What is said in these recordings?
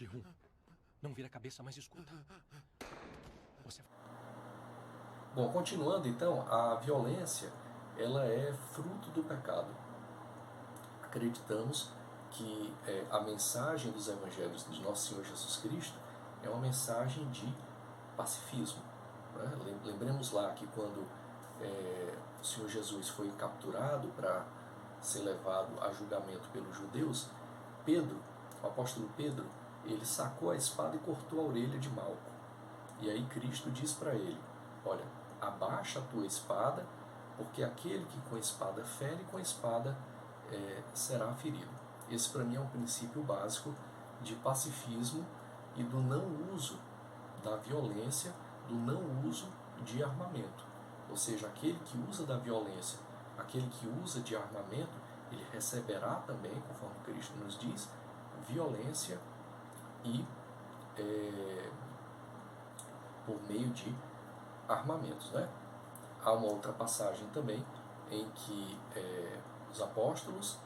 Ji-Hoon, não vira a cabeça, mas escuta. Você... Bom, continuando então, a violência, ela é fruto do pecado. Acreditamos que a mensagem dos evangelhos de nosso Senhor Jesus Cristo é uma mensagem de pacifismo, né? Lembremos lá que quando o Senhor Jesus foi capturado para ser levado a julgamento pelos judeus, Pedro, o apóstolo Pedro, ele sacou a espada e cortou a orelha de Malco. E aí Cristo diz para ele: olha, abaixa a tua espada, porque aquele que com a espada fere, com a espada será ferido. Esse para mim é um princípio básico de pacifismo e do não uso da violência, do não uso de armamento. Ou seja, aquele que usa da violência, aquele que usa de armamento, ele receberá também, conforme Cristo nos diz, violência e por meio de armamentos, né? Há uma outra passagem também em que os apóstolos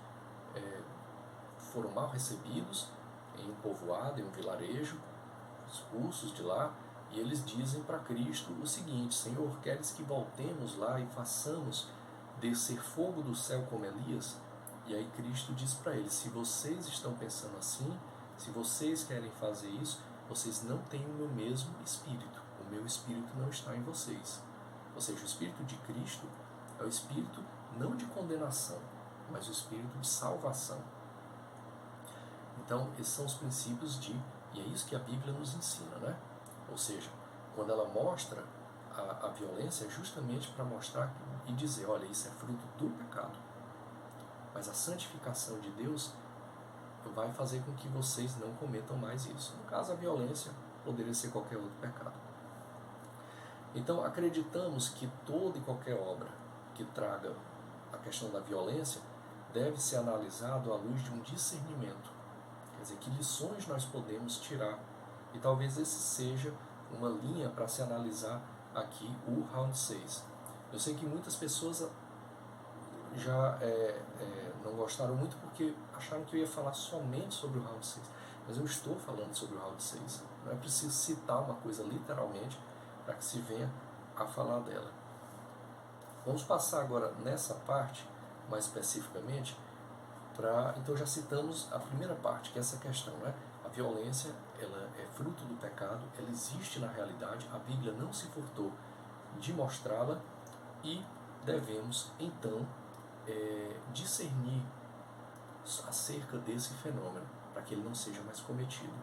foram mal recebidos em um povoado, em um vilarejo, expulsos de lá, e eles dizem para Cristo o seguinte: Senhor, queres que voltemos lá e façamos descer fogo do céu como Elias? E aí Cristo diz para eles: se vocês estão pensando assim, se vocês querem fazer isso, vocês não têm o meu mesmo espírito. O meu espírito não está em vocês. Ou seja, o espírito de Cristo é o espírito não de condenação, mas o espírito de salvação. Então, esses são os princípios e é isso que a Bíblia nos ensina, né? Ou seja, quando ela mostra a violência, é justamente para mostrar e dizer: olha, isso é fruto do pecado. Mas a santificação de Deus vai fazer com que vocês não cometam mais isso. No caso, a violência poderia ser qualquer outro pecado. Então, acreditamos que toda e qualquer obra que traga a questão da violência deve ser analisado à luz de um discernimento. Quer dizer, que lições nós podemos tirar. E talvez esse seja uma linha para se analisar aqui o round 6. Eu sei que muitas pessoas já não gostaram muito porque acharam que eu ia falar somente sobre o round 6. Mas eu estou falando sobre o round 6. Não é preciso citar uma coisa literalmente para que se venha a falar dela. Vamos passar agora nessa parte, mais especificamente, então já citamos a primeira parte, que é essa questão, né? A violência, ela é fruto do pecado, ela existe na realidade, a Bíblia não se furtou de mostrá-la e devemos, então, discernir acerca desse fenômeno, para que ele não seja mais cometido.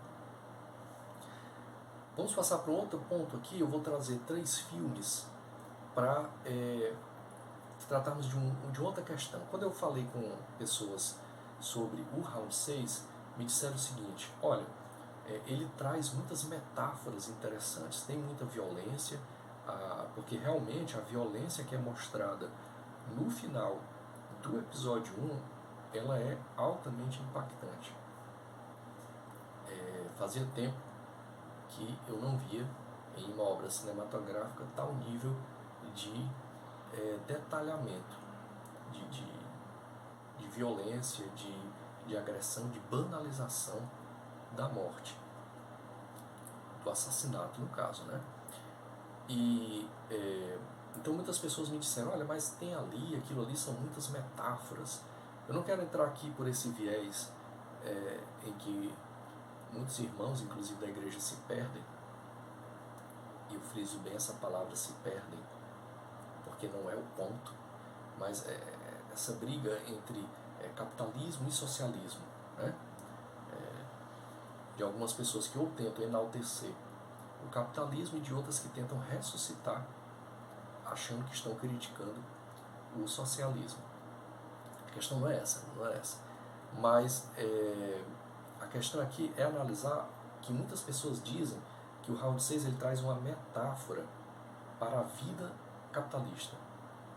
Vamos passar para um outro ponto aqui. Eu vou trazer 3 filmes para tratarmos de outra questão. Quando eu falei com pessoas sobre o round 6, me disseram o seguinte: olha, ele traz muitas metáforas interessantes, tem muita violência, porque realmente a violência que é mostrada no final do episódio 1, ela é altamente impactante. Fazia tempo que eu não via em uma obra cinematográfica tal nível de detalhamento, de violência, de agressão, de banalização da morte, do assassinato no caso, né? E então muitas pessoas me disseram: olha, mas tem ali, aquilo ali são muitas metáforas. Eu não quero entrar aqui por esse viés em que muitos irmãos, inclusive da igreja, se perdem, e eu friso bem essa palavra, se perdem, porque não é o ponto, mas essa briga entre capitalismo e socialismo, né? De algumas pessoas que ou tentam enaltecer o capitalismo e de outras que tentam ressuscitar, achando que estão criticando o socialismo. A questão não é essa, mas a questão aqui é analisar que muitas pessoas dizem que o round 6 ele traz uma metáfora para a vida capitalista.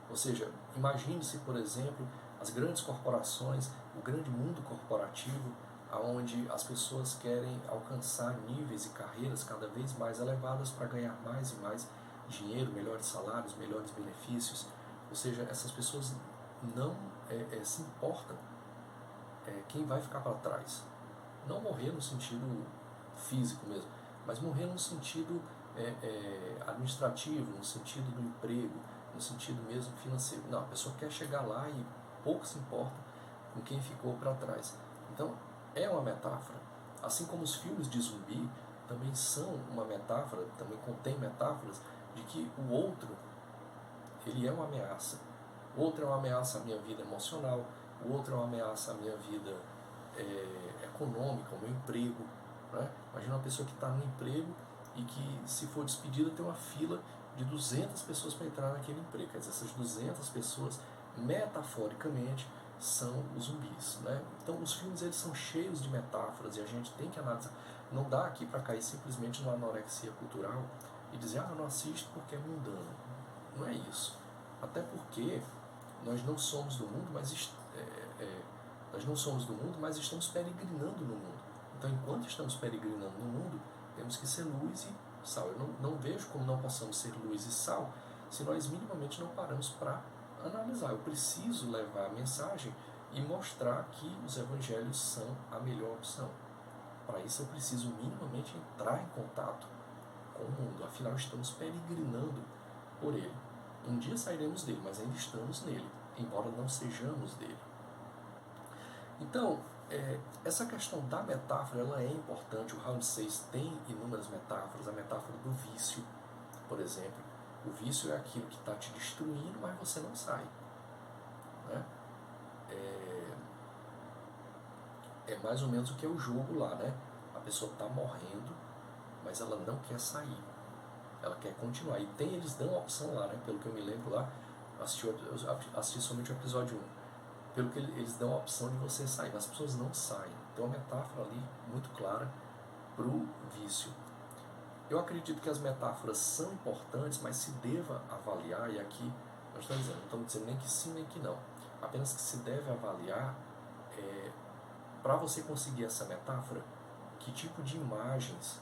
Ou seja, imagine-se, por exemplo, as grandes corporações, o grande mundo corporativo, onde as pessoas querem alcançar níveis e carreiras cada vez mais elevadas para ganhar mais e mais dinheiro, melhores salários, melhores benefícios. Ou seja, essas pessoas não se importam quem vai ficar para trás. Não morrer no sentido físico mesmo, mas morrer no sentido administrativo, no sentido do emprego, no sentido mesmo financeiro. Não, a pessoa quer chegar lá e pouco se importa com quem ficou para trás. Então, é uma metáfora. Assim como os filmes de zumbi também são uma metáfora, também contém metáforas de que o outro, ele é uma ameaça. O outro é uma ameaça à minha vida emocional, o outro é uma ameaça à minha vida econômica, ao meu emprego. Né? Imagina uma pessoa que está no emprego e que, se for despedida, tem uma fila de 200 pessoas para entrar naquele emprego. Quer dizer, essas 200 pessoas, metaforicamente, são os zumbis. Né? Então, os filmes eles são cheios de metáforas e a gente tem que analisar. Não dá aqui para cair simplesmente numa anorexia cultural e dizer, eu não assisto porque é mundano. Não é isso. Até porque nós não somos do mundo, mas estamos peregrinando no mundo. Então, enquanto estamos peregrinando no mundo, temos que ser luz e sal. Eu não vejo como não possamos ser luz e sal se nós minimamente não paramos para analisar. Eu preciso levar a mensagem e mostrar que os evangelhos são a melhor opção. Para isso eu preciso minimamente entrar em contato com o mundo. Afinal, estamos peregrinando por ele. Um dia sairemos dele, mas ainda estamos nele, embora não sejamos dele. Então, essa questão da metáfora ela é importante. O Round 6 tem inúmeras metáforas. A metáfora do vício, por exemplo. O vício é aquilo que está te destruindo, mas você não sai. Né? É mais ou menos o que é o jogo lá, né? A pessoa está morrendo, mas ela não quer sair. Ela quer continuar. E eles dão a opção lá, né? Pelo que eu me lembro lá, eu assisti somente o episódio 1. Pelo que eles dão a opção de você sair, mas as pessoas não saem. Então, a metáfora ali, muito clara, para o vício. Eu acredito que as metáforas são importantes, mas se deva avaliar, e aqui nós estamos dizendo, não estamos dizendo nem que sim, nem que não. Apenas que se deve avaliar, para você conseguir essa metáfora, que tipo de imagens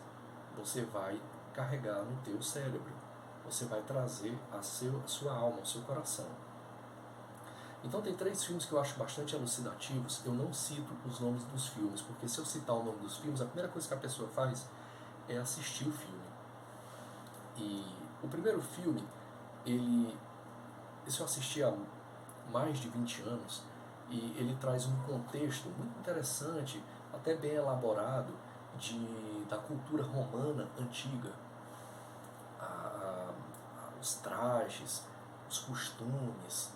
você vai carregar no teu cérebro. Você vai trazer a sua alma, o seu coração. Então tem 3 filmes que eu acho bastante elucidativos. Eu não cito os nomes dos filmes, porque se eu citar o nome dos filmes, a primeira coisa que a pessoa faz é assistir o filme. E o primeiro filme, esse eu assisti há mais de 20 anos, e ele traz um contexto muito interessante, até bem elaborado, da cultura romana antiga. Os trajes, os costumes,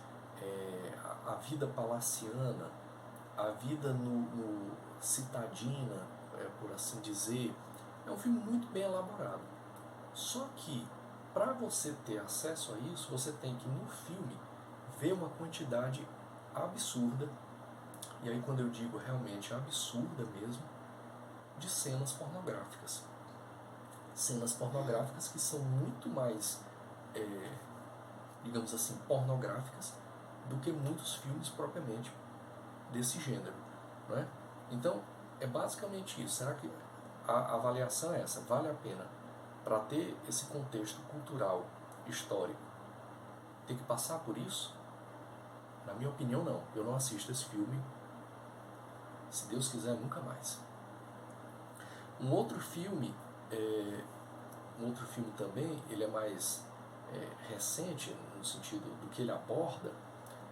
a vida palaciana, a vida no citadina, por assim dizer. É um filme muito bem elaborado. Só que, para você ter acesso a isso, você tem que, no filme, ver uma quantidade absurda, e aí quando eu digo realmente absurda mesmo, de cenas pornográficas. Cenas pornográficas que são muito mais, digamos assim, pornográficas do que muitos filmes propriamente desse gênero. Não é? Então, é basicamente isso. Será que a avaliação é essa? Vale a pena, para ter esse contexto cultural, histórico, ter que passar por isso? Na minha opinião, não. Eu não assisto esse filme. Se Deus quiser, nunca mais. Um outro filme também, ele é mais recente, no sentido do que ele aborda,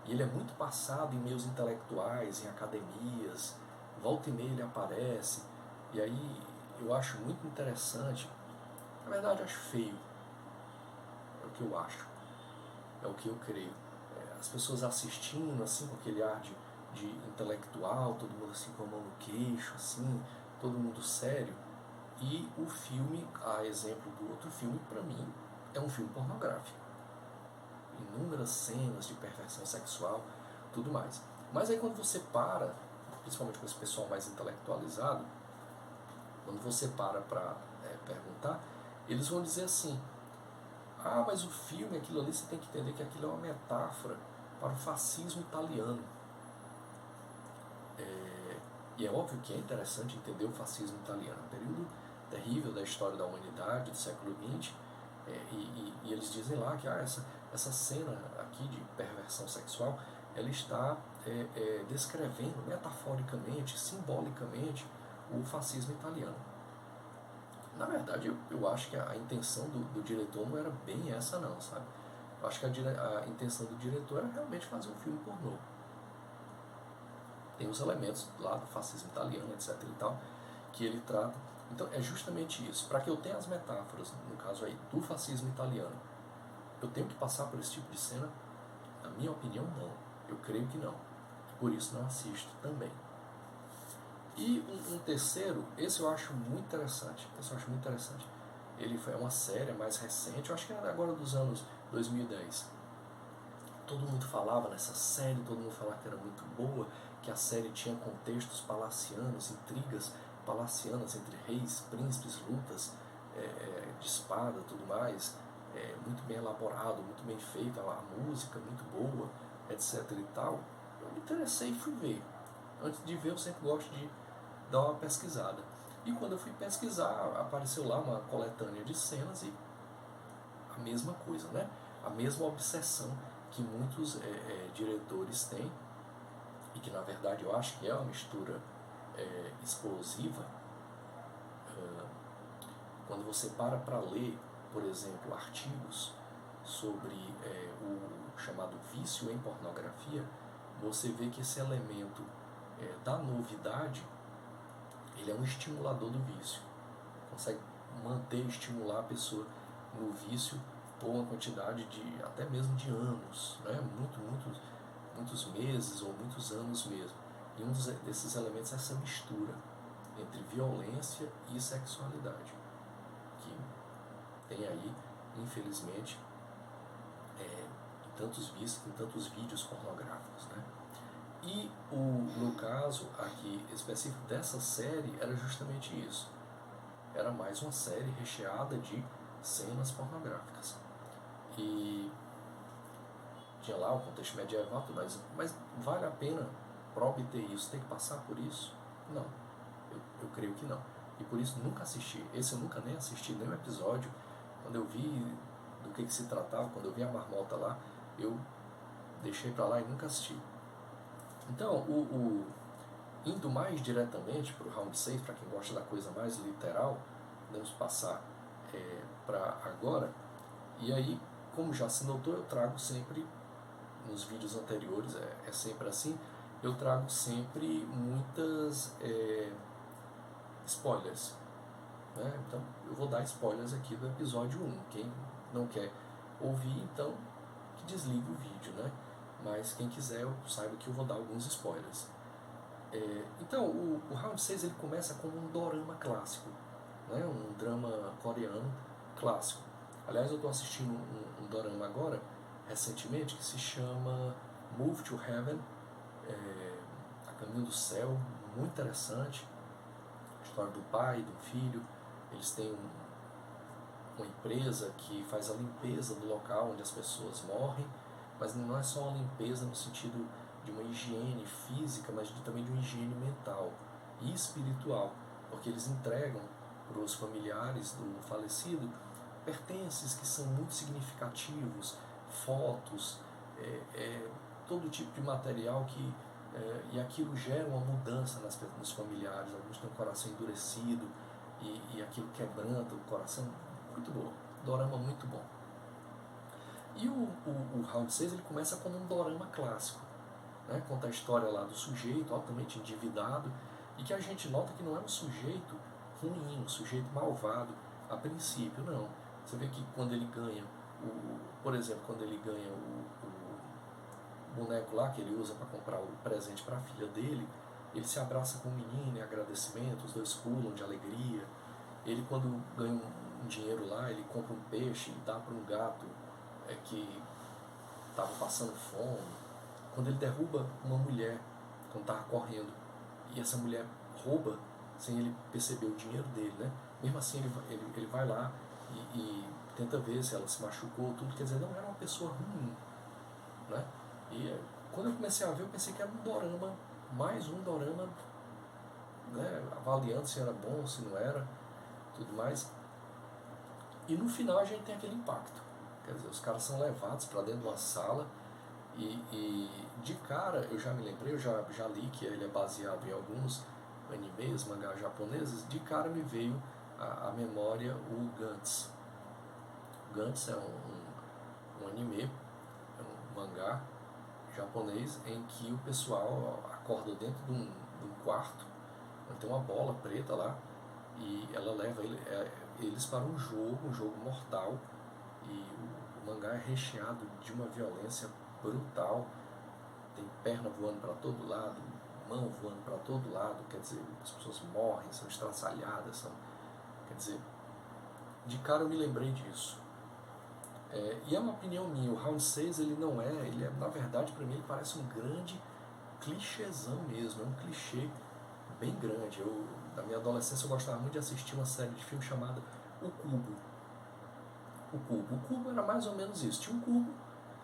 e ele é muito passado em meios intelectuais, em academias, volta e meia ele aparece, e aí eu acho muito interessante, na verdade eu acho feio, é o que eu acho, é o que eu creio. As pessoas assistindo, assim, com aquele ar de intelectual, todo mundo assim com a mão no queixo, assim, todo mundo sério, e o filme, a exemplo do outro filme, para mim, é um filme pornográfico. Inúmeras cenas de perversão sexual, tudo mais. Mas aí quando você para, principalmente com esse pessoal mais intelectualizado, quando você para perguntar, eles vão dizer assim, mas o filme, aquilo ali, você tem que entender que aquilo é uma metáfora para o fascismo italiano. E é óbvio que é interessante entender o fascismo italiano, um período terrível da história da humanidade, do século XX, e eles dizem lá que essa cena aqui de perversão sexual, ela está descrevendo metaforicamente, simbolicamente, o fascismo italiano. Na verdade, eu acho que a intenção do diretor não era bem essa não, sabe? Eu acho que a intenção do diretor era realmente fazer um filme pornô. Tem os elementos lá do fascismo italiano, etc e tal, que ele trata. Então é justamente isso. Para que eu tenha as metáforas, no caso aí, do fascismo italiano, eu tenho que passar por esse tipo de cena? Na minha opinião, não. Eu creio que não. Por isso não assisto também. E um terceiro, esse eu acho muito interessante. Esse eu acho muito interessante. Ele foi uma série mais recente, eu acho que era agora dos anos 2010. Todo mundo falava nessa série, todo mundo falava que era muito boa, que a série tinha contextos palacianos, intrigas palacianas entre reis, príncipes, lutas de espada, tudo mais, muito bem elaborado, muito bem feito, a música muito boa, etc e tal. Eu me interessei e fui ver. Antes de ver, eu sempre gosto de dar uma pesquisada. E quando eu fui pesquisar, apareceu lá uma coletânea de cenas e a mesma coisa, né? A mesma obsessão que muitos diretores têm, e que na verdade eu acho que é uma mistura explosiva. Quando você para ler, por exemplo, artigos sobre o chamado vício em pornografia, você vê que esse elemento da novidade, ele é um estimulador do vício. Consegue manter, estimular a pessoa no vício por uma quantidade de até mesmo de anos, né? Muitos meses ou muitos anos mesmo. E um desses elementos é essa mistura entre violência e sexualidade, que tem aí, infelizmente, em tantos vídeos pornográficos, né? E no caso aqui específico dessa série era justamente isso. Era mais uma série recheada de cenas pornográficas. E tinha lá o contexto medieval, mas vale a pena para obter isso? Tem que passar por isso? Não, eu creio que não. E por isso nunca assisti. Esse eu nunca nem assisti, nenhum episódio. Quando eu vi do que se tratava, quando eu vi a marmota lá, eu deixei para lá e nunca assisti. Então, indo mais diretamente para o round 6, para quem gosta da coisa mais literal, vamos passar para agora. E aí, como já se notou, eu trago sempre, nos vídeos anteriores, é sempre assim, eu trago sempre muitas spoilers. Né? Então, eu vou dar spoilers aqui do episódio 1. Quem não quer ouvir, então, que desligue o vídeo, né? Mas quem quiser, eu saiba que eu vou dar alguns spoilers. Então, o Round 6 ele começa como um dorama clássico, né? Um drama coreano clássico. Aliás, eu estou assistindo um dorama agora, recentemente, que se chama Move to Heaven, A Caminho do Céu, muito interessante. A história do pai, do filho. Eles têm uma empresa que faz a limpeza do local onde as pessoas morrem, mas não é só uma limpeza no sentido de uma higiene física, mas também de uma higiene mental e espiritual, porque eles entregam para os familiares do falecido pertences que são muito significativos, fotos, todo tipo de material e aquilo gera uma mudança nos familiares. Alguns têm o coração endurecido e aquilo quebranta o coração. Muito bom, dorama muito bom. E o Round 6 ele começa como um dorama clássico, né? Conta a história lá do sujeito altamente endividado e que a gente nota que não é um sujeito ruim, um sujeito malvado a princípio, não. Você vê que quando ele ganha, por exemplo, quando ele ganha o boneco lá que ele usa para comprar o presente para a filha dele, ele se abraça com o menino em agradecimento, os dois pulam de alegria. Ele, quando ganha um dinheiro lá, ele compra um peixe e dá para um gato que estava passando fome. Quando ele derruba uma mulher, quando estava correndo, e essa mulher rouba sem ele perceber o dinheiro dele, né? Mesmo assim ele vai lá e tenta ver se ela se machucou, tudo. Quer dizer, não era uma pessoa ruim, né? E quando eu comecei a ver, eu pensei que era um dorama, mais um dorama, né? Avaliando se era bom, se não era, tudo mais. E no final a gente tem aquele impacto. Quer dizer, os caras são levados para dentro de uma sala e de cara, eu já me lembrei, eu já li que ele é baseado em alguns animes, mangás japoneses. De cara me veio à memória o Gantz. Gantz é um anime, é um mangá japonês em que o pessoal acorda dentro de um quarto, onde tem uma bola preta lá, e ela leva eles para um jogo mortal, e o mangá é recheado de uma violência brutal, tem perna voando para todo lado, mão voando para todo lado, quer dizer, as pessoas morrem, são estraçalhadas, quer dizer, de cara eu me lembrei disso. E é uma opinião minha, o Round 6 ele é, na verdade, para mim ele parece um grande clichêzão mesmo, é um clichê bem grande. Na minha adolescência eu gostava muito de assistir uma série de filmes chamada O Cubo. O Cubo era mais ou menos isso, tinha um cubo,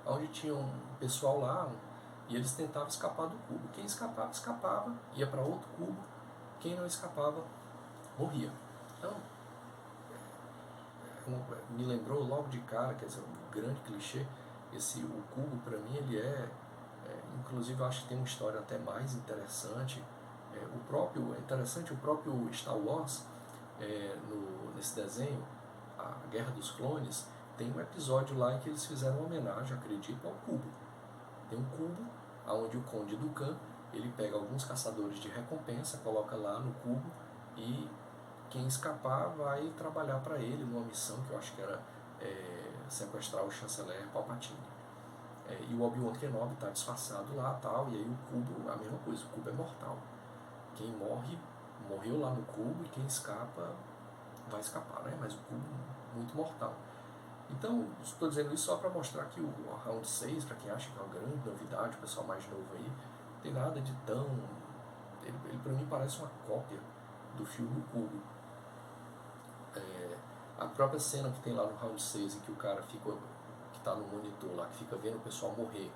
onde tinha um pessoal lá, e eles tentavam escapar do cubo. Quem escapava, ia para outro cubo, quem não escapava, morria. Então, me lembrou logo de cara, quer dizer, um grande clichê. O cubo, para mim, ele inclusive eu acho que tem uma história até mais interessante. O próprio Star Wars, nesse desenho, a Guerra dos Clones, tem um episódio lá em que eles fizeram uma homenagem, acredito, ao cubo. Tem um cubo, onde o Conde Dooku, ele pega alguns caçadores de recompensa, coloca lá no cubo, e quem escapar vai trabalhar para ele numa missão que eu acho que era sequestrar o chanceler Palpatine. E o Obi-Wan Kenobi está disfarçado lá, tal, e aí o cubo, a mesma coisa, o cubo é mortal. Quem morreu lá no cubo, e quem escapa vai escapar, né? Mas o cubo muito mortal. Então, estou dizendo isso só para mostrar que o Round 6, para quem acha que é uma grande novidade, o pessoal mais novo aí, não tem nada de tão... Ele para mim parece uma cópia do filme O Cubo. A própria cena que tem lá no Round 6, em que o cara que está no monitor lá, que fica vendo o pessoal morrer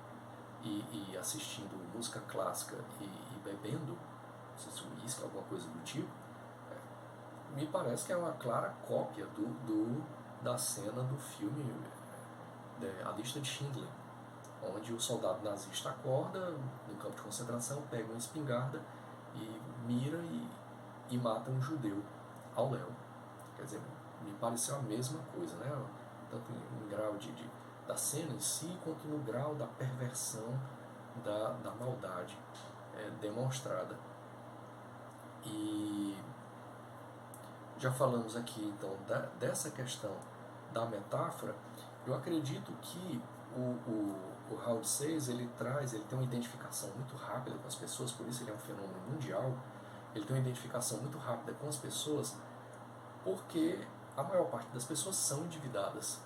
e assistindo música clássica e bebendo, não sei se uísque, alguma coisa do tipo, me parece que é uma clara cópia da cena do filme A Lista de Schindler, onde o soldado nazista acorda no campo de concentração, pega uma espingarda e mira e mata um judeu ao léu. Quer dizer, me pareceu a mesma coisa, né? Tanto em grau da cena em si, quanto no grau da perversão, da maldade demonstrada. E já falamos aqui, então, dessa questão da metáfora. Eu acredito que o Round 6, ele tem uma identificação muito rápida com as pessoas, por isso ele é um fenômeno mundial. Ele tem uma identificação muito rápida com as pessoas, porque a maior parte das pessoas são endividadas.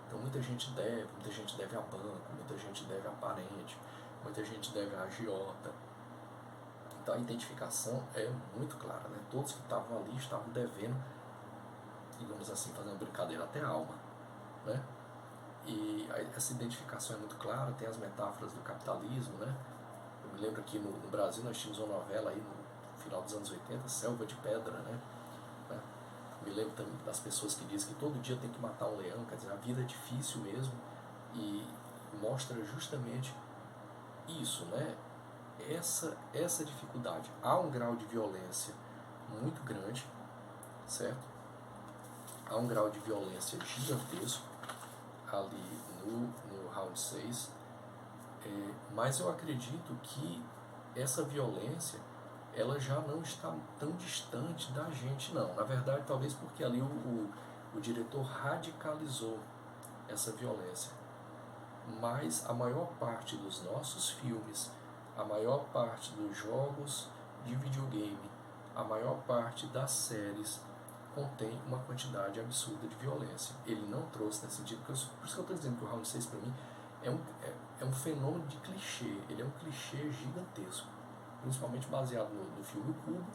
Então muita gente deve a banco, muita gente deve a parente, muita gente deve a agiota. Então a identificação é muito clara, né? Todos que estavam ali estavam devendo, digamos assim, fazendo uma brincadeira, até a alma, né? E essa identificação é muito clara. Tem as metáforas do capitalismo, né? Eu me lembro que no Brasil nós tínhamos uma novela aí no final dos anos 80, Selva de Pedra, né? Me lembro também das pessoas que dizem que todo dia tem que matar um leão, quer dizer, a vida é difícil mesmo, e mostra justamente isso, né? Essa dificuldade. Há um grau de violência muito grande, certo? Há um grau de violência gigantesco ali no Round 6, mas eu acredito que essa violência ela já não está tão distante da gente, não. Na verdade, talvez porque ali o diretor radicalizou essa violência. Mas a maior parte dos nossos filmes, a maior parte dos jogos de videogame, a maior parte das séries contém uma quantidade absurda de violência. Ele não trouxe nesse sentido, por isso que eu estou dizendo que o Round 6 para mim é um fenômeno de clichê, ele é um clichê gigantesco, principalmente baseado no filme O Cubo,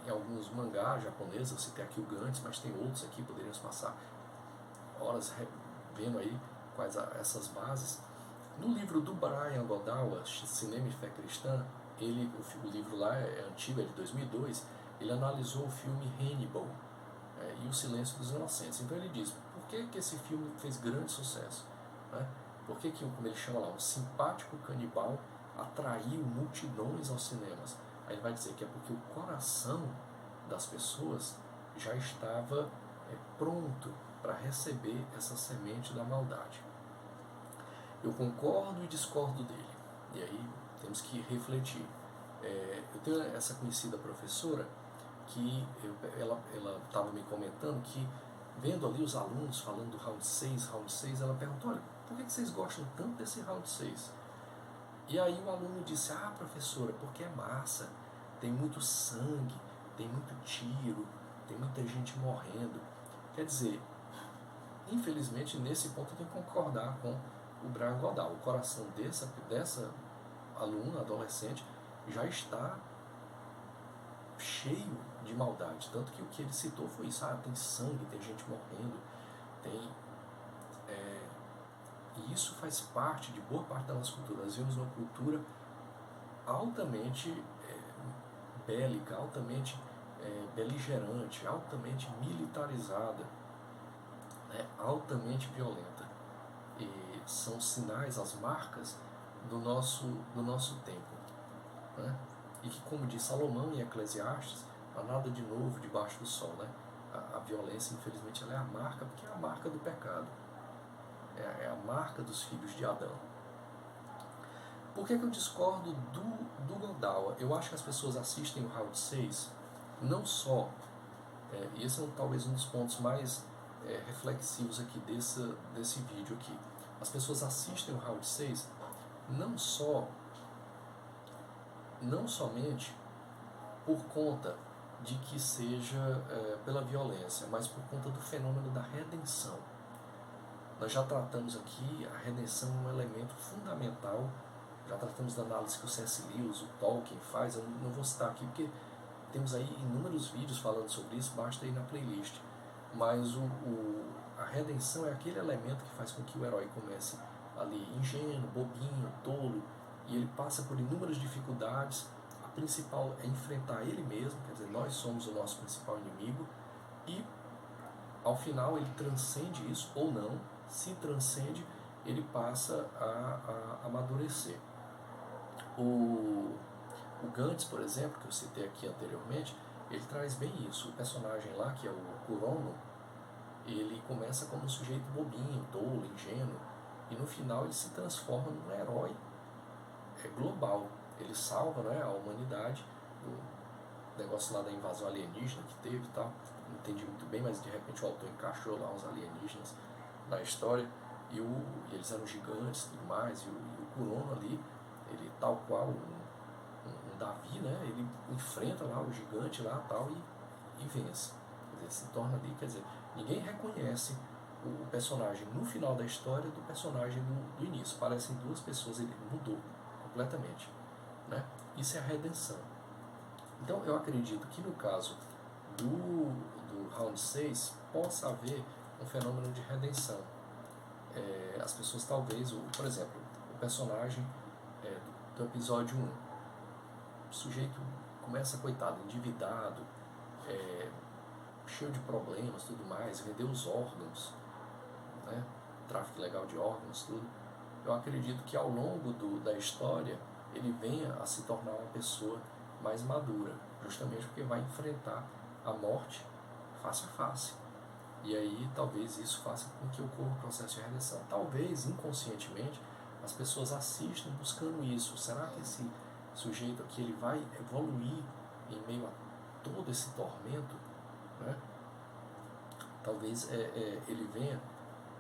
em alguns mangás japoneses. Eu citei aqui o Gantz, mas tem outros aqui, poderíamos passar horas vendo aí quais essas bases. No livro do Brian Godawa, Cinema e Fé Cristã, o livro lá é antigo, é de 2002, ele analisou o filme Hannibal e O Silêncio dos Inocentes. Então ele diz, por que esse filme fez grande sucesso? Né? Por que, como ele chama lá, um simpático canibal atraiu multidões aos cinemas? Aí ele vai dizer que é porque o coração das pessoas já estava pronto para receber essa semente da maldade. Eu concordo e discordo dele. E aí temos que refletir. Eu tenho essa conhecida professora que ela estava me comentando que, vendo ali os alunos falando do round 6, ela perguntou, olha, por que vocês gostam tanto desse round 6? E aí o aluno disse, professora, porque é massa, tem muito sangue, tem muito tiro, tem muita gente morrendo. Quer dizer, infelizmente nesse ponto eu tenho que concordar com o Brian Godal. O coração dessa aluna, adolescente, já está cheio de maldade. Tanto que o que ele citou foi isso, tem sangue, tem gente morrendo, tem... E isso faz parte de boa parte da nossa cultura. Nós vivemos uma cultura altamente bélica, altamente beligerante, altamente militarizada, né, altamente violenta. E são sinais, as marcas do nosso tempo. Né? E que, como diz Salomão em Eclesiastes, não há nada de novo debaixo do sol. Né? A violência, infelizmente, ela é a marca, porque é a marca do pecado. É a marca dos filhos de Adão. Por que eu discordo do Godal? Eu acho que as pessoas assistem o round 6 não só, e esse é talvez um dos pontos mais reflexivos aqui desse vídeo aqui. As pessoas assistem o round 6 não somente por conta de que seja pela violência, mas por conta do fenômeno da redenção. Nós já tratamos aqui, a redenção é um elemento fundamental, já tratamos da análise que o C.S. Lewis, o Tolkien faz, eu não vou citar aqui porque temos aí inúmeros vídeos falando sobre isso, basta ir na playlist. Mas a redenção é aquele elemento que faz com que o herói comece ali ingênuo, bobinho, tolo, e ele passa por inúmeras dificuldades. A principal é enfrentar ele mesmo, quer dizer, nós somos o nosso principal inimigo, e ao final ele transcende isso, ou não. Se transcende, ele passa a amadurecer. O Gantz, por exemplo, que eu citei aqui anteriormente, ele traz bem isso. O personagem lá, que é o Kurono, ele começa como um sujeito bobinho, tolo, ingênuo, e no final ele se transforma num herói global. Ele salva, né, a humanidade do negócio lá da invasão alienígena que teve e tal. Não entendi muito bem, mas de repente o autor encaixou lá uns alienígenas na história, e eles eram gigantes e tudo mais, e o Kurono ali, ele tal qual um Davi, né, ele enfrenta lá o gigante lá tal e vence. Quer dizer, se torna ali, quer dizer, ninguém reconhece o personagem no final da história do personagem do início. Parecem duas pessoas, ele mudou completamente. Né? Isso é a redenção. Então eu acredito que no caso do round 6 possa haver um fenômeno de redenção. As pessoas talvez, por exemplo, o personagem do episódio 1, o sujeito começa, coitado, endividado, cheio de problemas, tudo mais, vendeu os órgãos, né? Tráfico ilegal de órgãos, tudo. Eu acredito que ao longo da história ele venha a se tornar uma pessoa mais madura, justamente porque vai enfrentar a morte face a face. E aí talvez isso faça com que ocorra um processo de redenção. Talvez inconscientemente as pessoas assistam buscando isso. Será que esse sujeito aqui ele vai evoluir em meio a todo esse tormento? Né? Talvez ele venha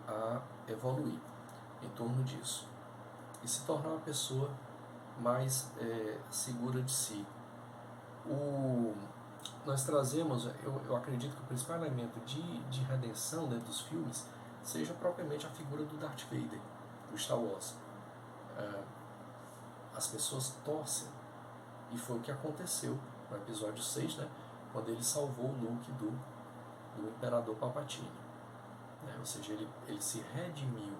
a evoluir em torno disso e se tornar uma pessoa mais segura de si. Nós trazemos, eu acredito que o principal elemento de redenção dentro dos filmes seja propriamente a figura do Darth Vader, do Star Wars. As pessoas torcem, e foi o que aconteceu no episódio 6, né, quando ele salvou o Luke do Imperador Palpatine. Ou seja, ele se redimiu,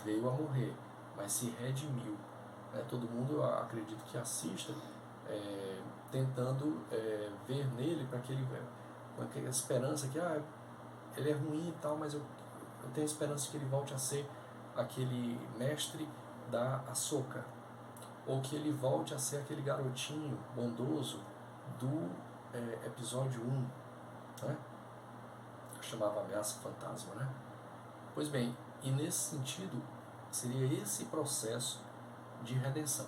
veio a morrer, mas se redimiu. Todo mundo, eu acredito que assista tentando ver nele para que ele com aquela esperança que ele é ruim e tal, mas eu tenho esperança que ele volte a ser aquele mestre da Ahsoka, ou que ele volte a ser aquele garotinho bondoso do episódio 1, né? Chamava Ameaça Fantasma, né? Pois bem, e nesse sentido, seria esse processo de redenção.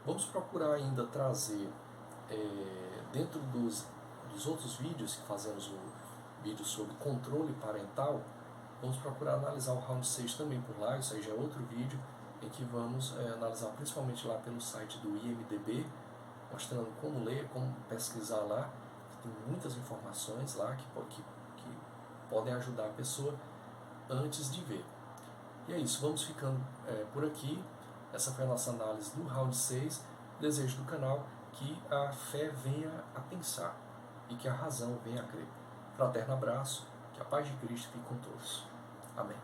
Vamos procurar ainda trazer, dentro dos outros vídeos que fazemos, o vídeo sobre controle parental, vamos procurar analisar o round 6 também por lá. Isso aí já é outro vídeo em que vamos analisar principalmente lá pelo site do IMDb, mostrando como ler, como pesquisar lá. Tem muitas informações lá que podem ajudar a pessoa antes de ver. E é isso, vamos ficando por aqui. Essa foi a nossa análise do round 6. Desejo do canal que a fé venha a pensar e que a razão venha a crer. Fraterno abraço, que a paz de Cristo fique com todos. Amém.